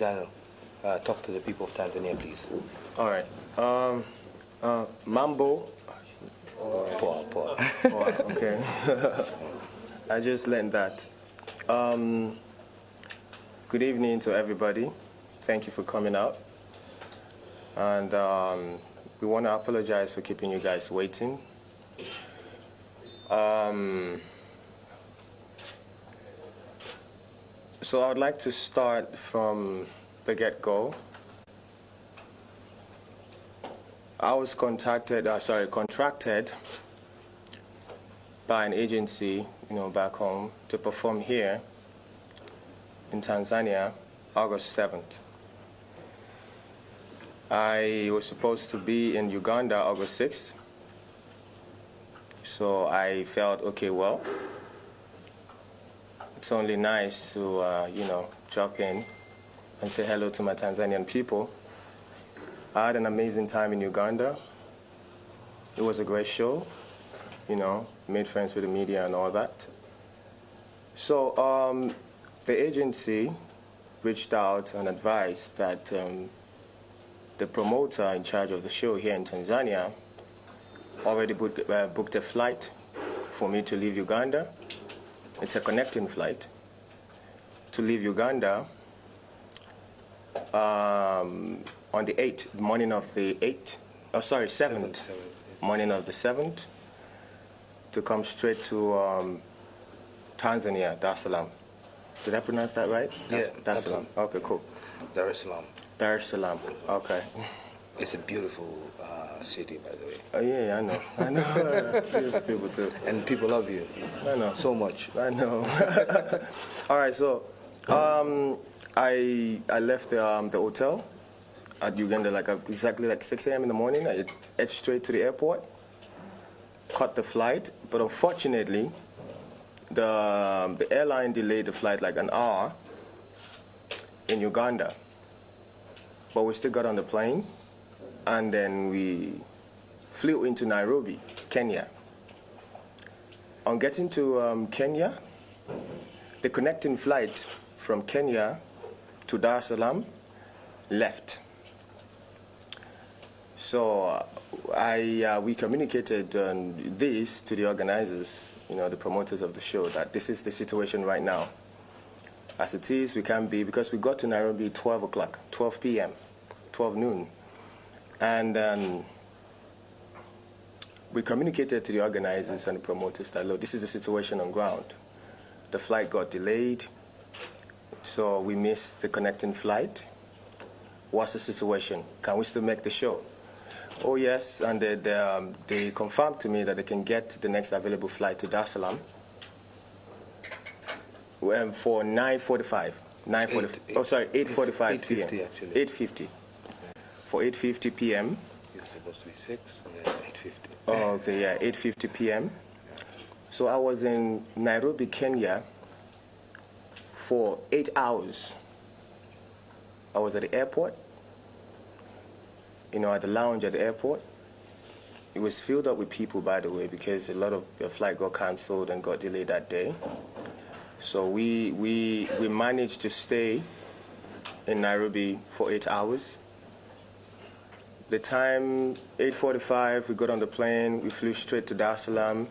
Daniel, talk to the people of Tanzania, please. All right. Mambo. Poor. Okay. I just learned that. Good evening to everybody. Thank you for coming out. And we want to apologize for keeping you guys waiting. So I would like to start from the get-go. I was contracted by an agency, back home to perform here in Tanzania, August 7th. I was supposed to be in Uganda August 6th. So I felt, okay, well, it's only nice to, drop in and say hello to my Tanzanian people. I had an amazing time in Uganda. It was a great show, made friends with the media and all that. So the agency reached out and advised that the promoter in charge of the show here in Tanzania already booked a flight for me to leave Uganda. It's a connecting flight to leave Uganda on the 8th, morning of the 8th, 7th, morning of the 7th, to come straight to Tanzania, Dar es Salaam. Did I pronounce that right? Yeah. Dar es Salaam. Okay, cool. Dar es Salaam. Dar es Salaam. Okay. It's a beautiful city, by the way. Oh, yeah, I know. Beautiful people too. And people love you. I know. So much. I know. All right, so I left the hotel at Uganda exactly 6 a.m. in the morning. I head straight to the airport, caught the flight, but unfortunately, the airline delayed the flight like an hour in Uganda. But we still got on the plane, and then we flew into Nairobi, Kenya. On getting to Kenya, the connecting flight from Kenya to Dar es Salaam left. So we communicated this to the organizers, the promoters of the show, that this is the situation right now. As it is, we can't be, because we got to Nairobi 12 p.m., 12 noon. And we communicated to the organizers and the promoters that, look, this is the situation on ground. The flight got delayed, so we missed the connecting flight. What's the situation? Can we still make the show? Oh, yes, and they confirmed to me that they can get the next available flight to Dar es Salaam for 8:45 p.m. 8:50 actually. 8:50. For 8:50 p.m. It's supposed to be 6 and then 8:50. Oh, okay, yeah, 8:50 p.m. So I was in Nairobi, Kenya for 8 hours. I was at the airport, at the lounge at the airport. It was filled up with people, by the way, because a lot of the flight got canceled and got delayed that day. So we managed to stay in Nairobi for 8 hours. The time, 8:45, we got on the plane, we flew straight to Dar es Salaam.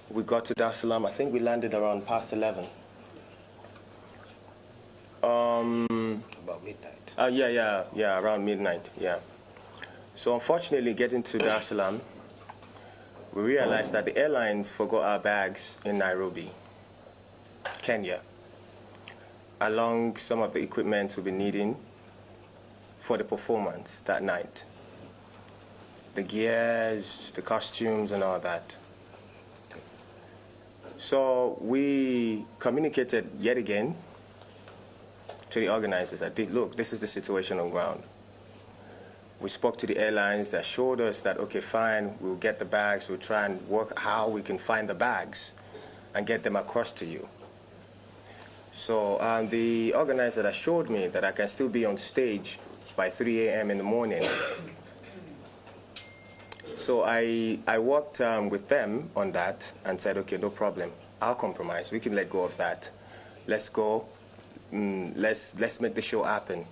We got to Dar es Salaam, I think we landed around past 11. About midnight. Yeah, around midnight, yeah. So unfortunately, getting to Dar es Salaam, we realized that the airlines forgot our bags in Nairobi, Kenya, along some of the equipment we'll be needing for the performance that night. The gears, the costumes, and all that. So we communicated yet again to the organizers that, look, this is the situation on ground. We spoke to the airlines that showed us that, okay, fine, we'll get the bags, we'll try and work how we can find the bags and get them across to you. So the organizer assured me that I can still be on stage by 3 a.m. in the morning. So I worked with them on that and said, okay, no problem. I'll compromise. We can let go of that. Let's go. let's make the show happen.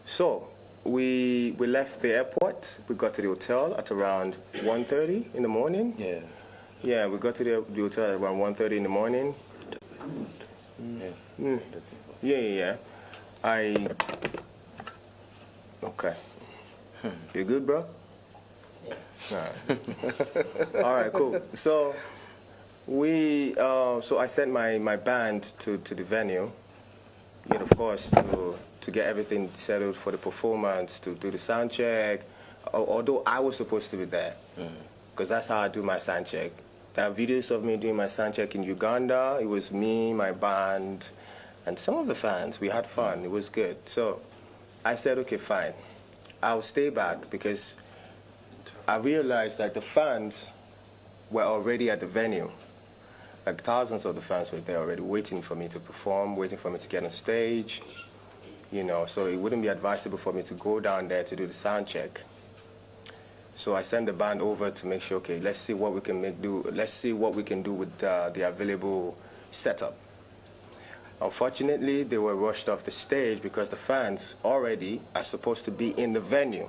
So we left the airport. We got to the hotel at around 1:30 in the morning. Yeah. Yeah, we got to the hotel at around 1:30 in the morning. Yeah. Okay. You good, bro? Yeah. All right, cool. So so I sent my band to the venue, and of course to get everything settled for the performance, to do the sound check. Although I was supposed to be there, because that's how I do my sound check. There are videos of me doing my sound check in Uganda. It was me, my band, and some of the fans. We had fun. It was good. So I said, okay, fine. I'll stay back because I realized that the fans were already at the venue. Like thousands of the fans were there already waiting for me to perform, waiting for me to get on stage, so it wouldn't be advisable for me to go down there to do the sound check. So I sent the band over to make sure, okay, let's see what we can let's see what we can do with the available setup. Unfortunately, they were rushed off the stage because the fans already are supposed to be in the venue.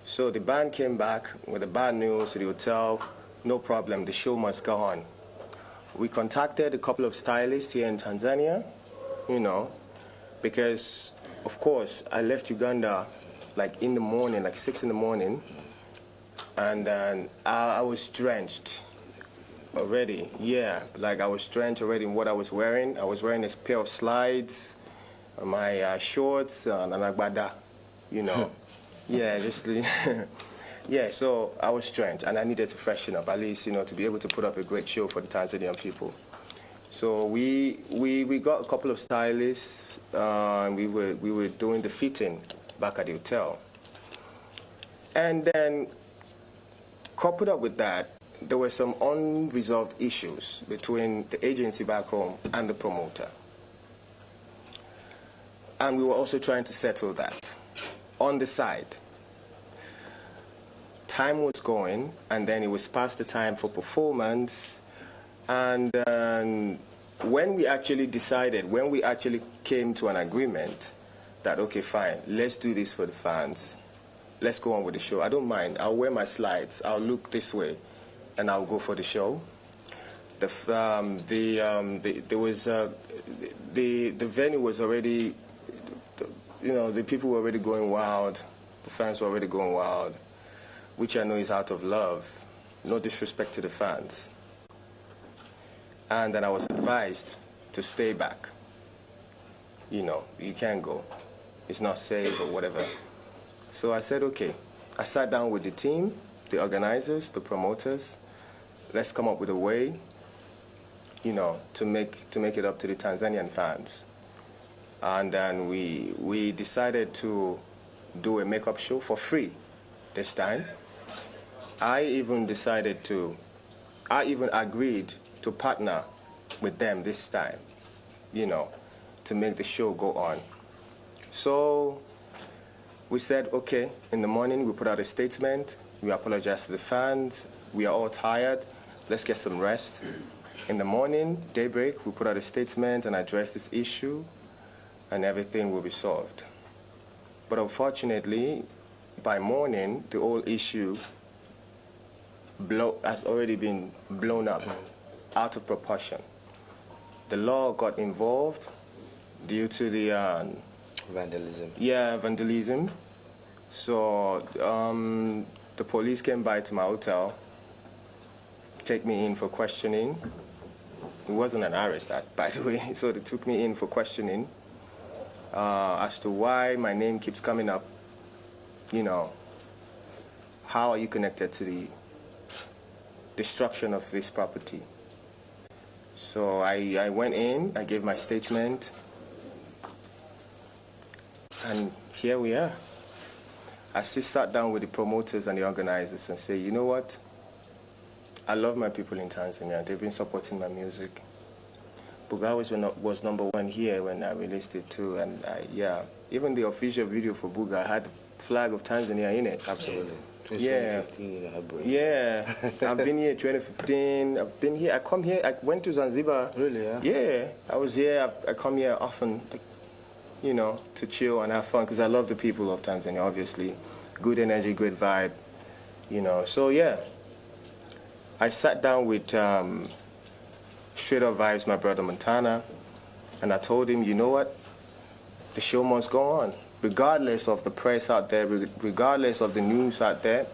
So the band came back with the bad news to the hotel. No problem, the show must go on. We contacted a couple of stylists here in Tanzania, because, of course, I left Uganda like in the morning, like 6 in the morning, and then I was drenched already. Yeah, like I was drenched already in what I was wearing. I was wearing a pair of slides, my shorts, and an agbada, Yeah, just yeah. So I was drenched, and I needed to freshen up at least, to be able to put up a great show for the Tanzanian people. So we got a couple of stylists, and we were doing the fitting back at the hotel. And then, coupled up with that, there were some unresolved issues between the agency back home and the promoter. And we were also trying to settle that on the side. Time was going, and then it was past the time for performance. And when we actually came to an agreement that, okay, fine, let's do this for the fans. Let's go on with the show. I don't mind. I'll wear my slides. I'll look this way, and I'll go for the show. The venue was already, the people were already going wild. The fans were already going wild, which I know is out of love. No disrespect to the fans. And then I was advised to stay back. You can't go. It's not safe or whatever. So I said, okay. I sat down with the team, the organizers, the promoters. Let's come up with a way, to make it up to the Tanzanian fans. And then we decided to do a makeup show for free this time. I even agreed to partner with them this time, to make the show go on. So we said, okay, in the morning we put out a statement. We apologize to the fans. We are all tired. Let's get some rest. In the morning, daybreak, we put out a statement and address this issue, and everything will be solved. But unfortunately, by morning, the whole issue has already been blown up, out of proportion. The law got involved due to the vandalism. Yeah, vandalism. So the police came by to my hotel, take me in for questioning. It wasn't an arrest, by the way. So they took me in for questioning as to why my name keeps coming up. How are you connected to the destruction of this property? So I went in, I gave my statement, and here we are. I still sat down with the promoters and the organizers and say, you know what? I love my people in Tanzania. They've been supporting my music. Buga was number one here when I released it too, and even the official video for Buga had flag of Tanzania in it. Absolutely. Yeah. 2015, Yeah. I've been here 2015. I've been here. I come here. I went to Zanzibar. Really, yeah? Yeah. I was here. I come here often, you know, to chill and have fun because I love the people of Tanzania, obviously. Good energy, good vibe, you know. So, yeah. I sat down with Straight Up Vibes, my brother Montana, and I told him, you know what? The show must go on. Regardless of the press out there, regardless of the news out there,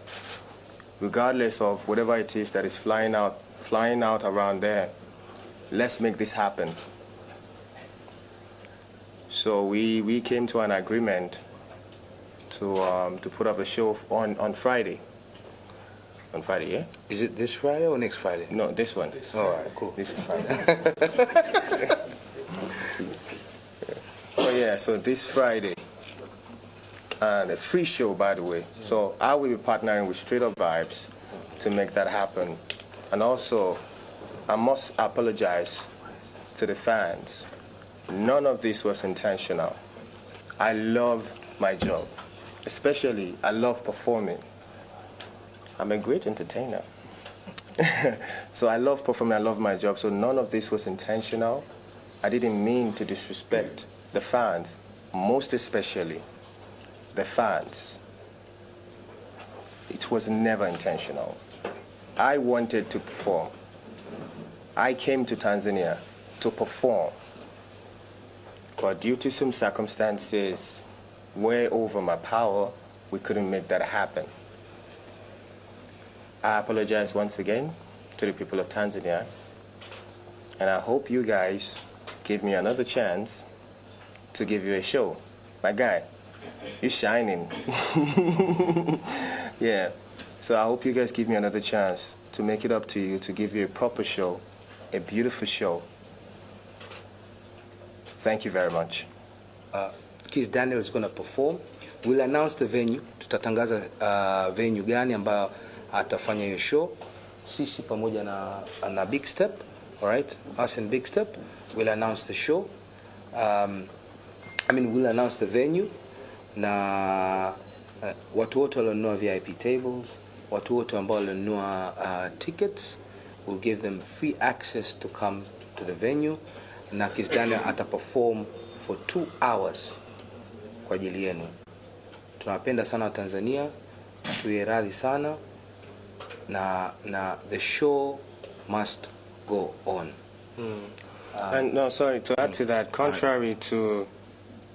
regardless of whatever it is that is flying out around there, let's make this happen. So we came to an agreement to put up a show on Friday. On Friday, yeah? Is it this Friday or next Friday? No, this one. All right, cool. This is Friday. Oh yeah, so this Friday. And a free show, by the way. So I will be partnering with Straight Up Vibes to make that happen. And also, I must apologize to the fans. None of this was intentional. I love my job. Especially, I love performing. I'm a great entertainer. So I love performing, I love my job. So none of this was intentional. I didn't mean to disrespect the fans, most especially the fans. It was never intentional. I wanted to perform. I came to Tanzania to perform. But due to some circumstances way over my power, we couldn't make that happen. I apologize once again to the people of Tanzania, and I hope you guys give me another chance to give you a show. My guy, you're shining. Yeah, so I hope you guys give me another chance to make it up to you, to give you a proper show, a beautiful show. Thank you very much. Kiss Daniel is going to perform. We'll announce the venue. Tutatangaza venue gani ambayo atafanya hiyo show. Sisi pamoja na Big Step, all right? Us and Big Step will announce the show. We'll announce the venue na watu wote walionunua VIP tables, watu wote ambao walionunua tickets, we'll give them free access to come to the venue. Na Kiss Daniel ataperform for 2 hours kwa ajili yenu. Tunawapenda sana Tanzania, tuwe radhi sana na the show must go on. And no, sorry, to add to that, contrary to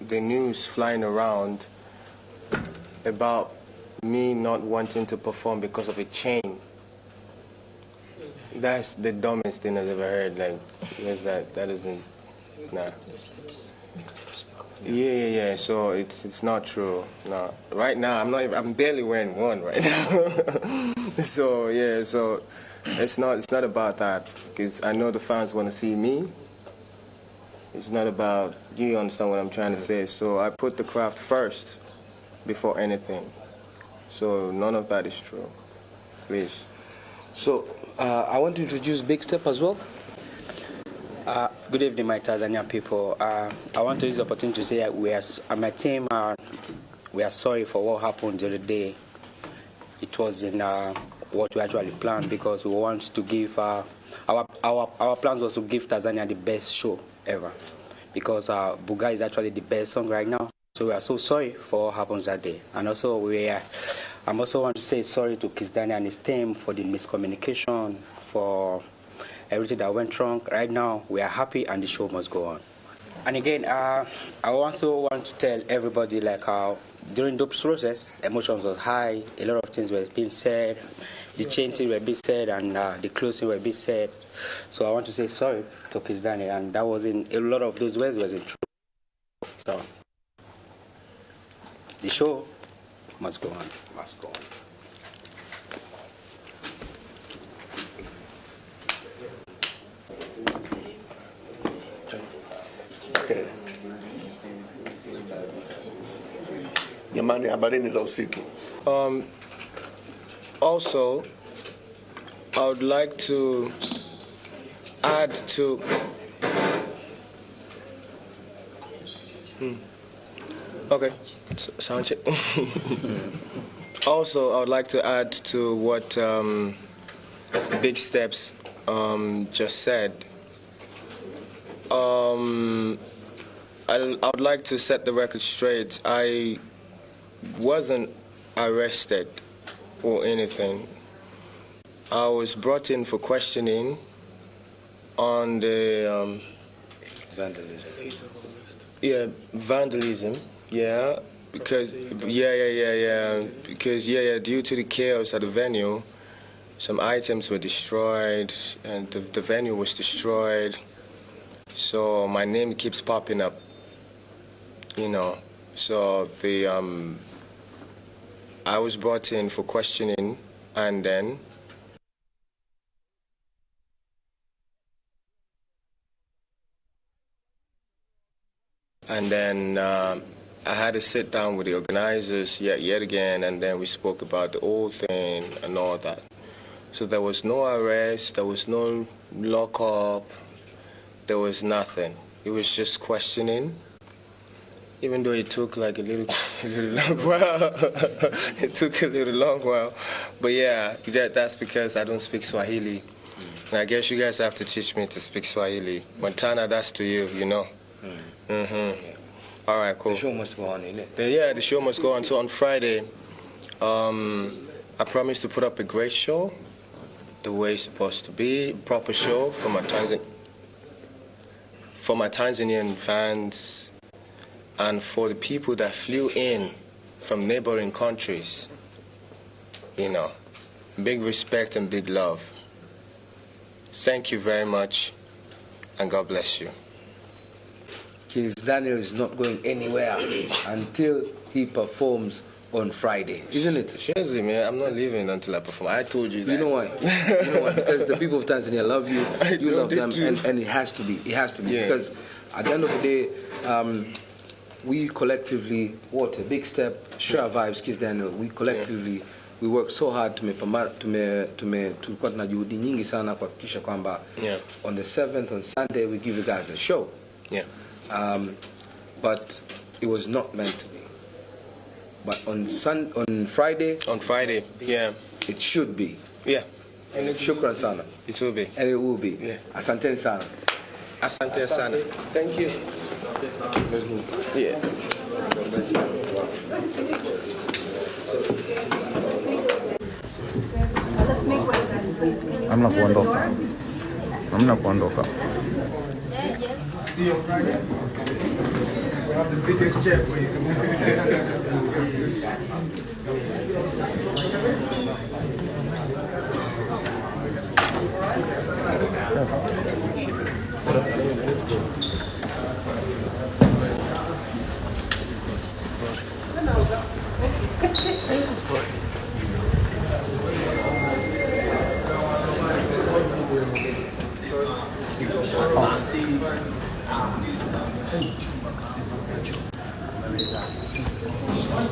the news flying around about me not wanting to perform because of a chain, that's the dumbest thing I've ever heard. Like, because that isn't, nah. Yeah. So it's not true. No. Right now I'm barely wearing one right now. So yeah, so it's not about that, because I know the fans want to see me. It's not about, you understand what I'm trying to say. So I put the craft first before anything. So none of that is true. Please. So I want to introduce Big Step as well. Good evening, my Tanzania people. I want to use the opportunity to say my team, we are sorry for what happened the other day. It wasn't what we actually planned, because we want to give our plans was to give Tanzania the best show ever, because Buga is actually the best song right now. So we are so sorry for what happened that day. And also I'm also want to say sorry to Kiss Daniel and his team for the miscommunication, for everything that went wrong. Right now, we are happy and the show must go on. And again, I also want to tell everybody, like, during the process, emotions were high, a lot of things were being said, the chanting were being said, and the closing were being said. So I want to say sorry to Kiss Daniel, and that wasn't, a lot of those words wasn't true. So the show must go on. Must go on. Jamani, habarini za usiku. Also, I would like to add to Okay, sound check. Also, I would like to add to what Big Steps just said. I would like to set the record straight. I wasn't arrested or anything. I was brought in for questioning on the Vandalism. Vandalism. Yeah, because due to the chaos at the venue, some items were destroyed and the venue was destroyed. So my name keeps popping up, you know. So I was brought in for questioning, and then I had to sit down with the organizers yet again, and then we spoke about the whole thing and all that. So there was no arrest, there was no lockup, there was nothing. It was just questioning, even though it took like a little long while. It took a little long while. But yeah, that's because I don't speak Swahili. And I guess you guys have to teach me to speak Swahili. Montana, that's to you, you know. Yeah. All right, cool. The show must go on, innit? Yeah, the show must go on. So on Friday, I promised to put up a great show, the way it's supposed to be, proper show for my Tanzanian fans and for the people that flew in from neighboring countries. You know, big respect and big love. Thank you very much, and God bless you. Kizz Daniel is not going anywhere until he performs on Friday, isn't it? Shazzy, man, I'm not leaving until I perform. I told you that. You know why? You know why? Because the people of Tanzania love you, you love them, and it has to be. It has to be. Yeah. Because at the end of the day, we collectively, what a big step, Sure Vibes, Kizz Daniel, we collectively, we work so hard tulikuwa tuna juhudi nyingi sana kuhakikisha kwamba on the 7th, on Sunday, we give you guys a show. Yeah. But it was not meant to be. But on Friday. On Friday, yeah. It should be. Yeah. And shukran sana. It will be. And it will be. Yeah. Asante sana. Asante sana. Thank you. Let's move. Yeah. Hamna kuondoka. See you on Friday. We'll have the biggest check for you.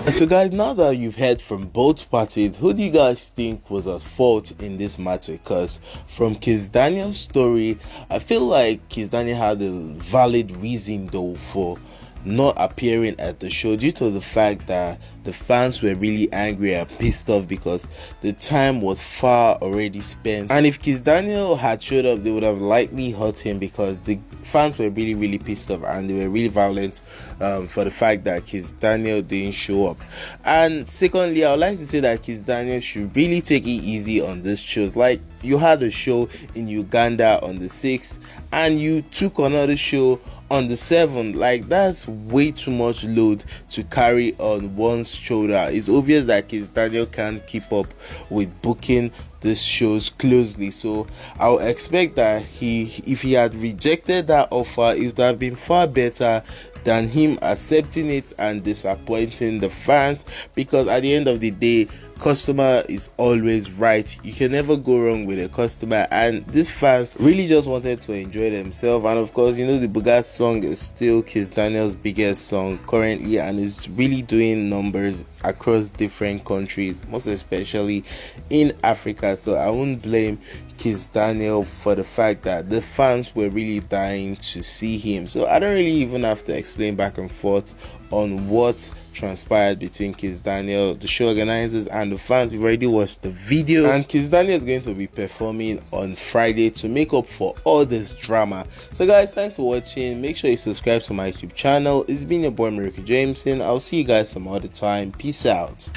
So guys, now that you've heard from both parties, who do you guys think was at fault in this matter? Because from Kizz Daniel's story, I feel like Kizz Daniel had a valid reason though for not appearing at the show, due to the fact that the fans were really angry and pissed off because the time was far already spent. And if Kizz Daniel had showed up, they would have likely hurt him because the fans were really pissed off and they were really violent for the fact that Kizz Daniel didn't show up. And secondly, I would like to say that Kizz Daniel should really take it easy on these shows. Like, you had a show in Uganda on the 6th and you took another show on the 7th. Like, that's way too much load to carry on one's shoulder. It's obvious that Kizz Daniel can't keep up with booking these shows closely, so I would expect that if he had rejected that offer, it would have been far better than him accepting it and disappointing the fans, because at the end of the day, customer is always right. You can never go wrong with a customer, and these fans really just wanted to enjoy themselves. And of course, you know, the Bugatti song is still Kizz Daniel's biggest song currently, and is really doing numbers across different countries, most especially in Africa. So I won't blame Kizz Daniel for the fact that the fans were really dying to see him. So I don't really even have to explain explain back and forth on what transpired between Kiss Daniel, the show organizers, and the fans. You've already watched the video, and Kiss Daniel is going to be performing on Friday to make up for all this drama. So guys, thanks for watching. Make sure you subscribe to my YouTube channel. It's been your boy Miracle Jameson. I'll see you guys some other time. Peace out.